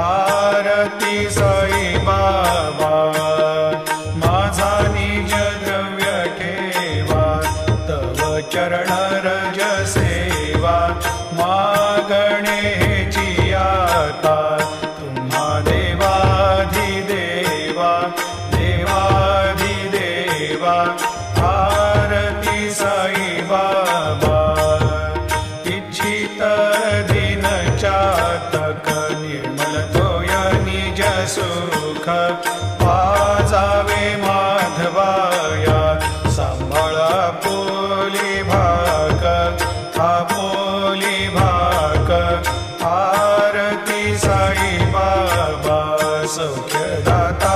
आरती साई बाबा माझा निज द्रव्य ठेवा तव चरण रज सेवा मागणेची आता तुम्हा देवाधिदेवा देवाधिदेवा आरती साई बाबा इच्छित दिन चातक निर्मल तोय निज सुख पाजावे माधवाया सांभाळा पोली भाग आपोली भाग आरती साई बाबा सौख्यदाता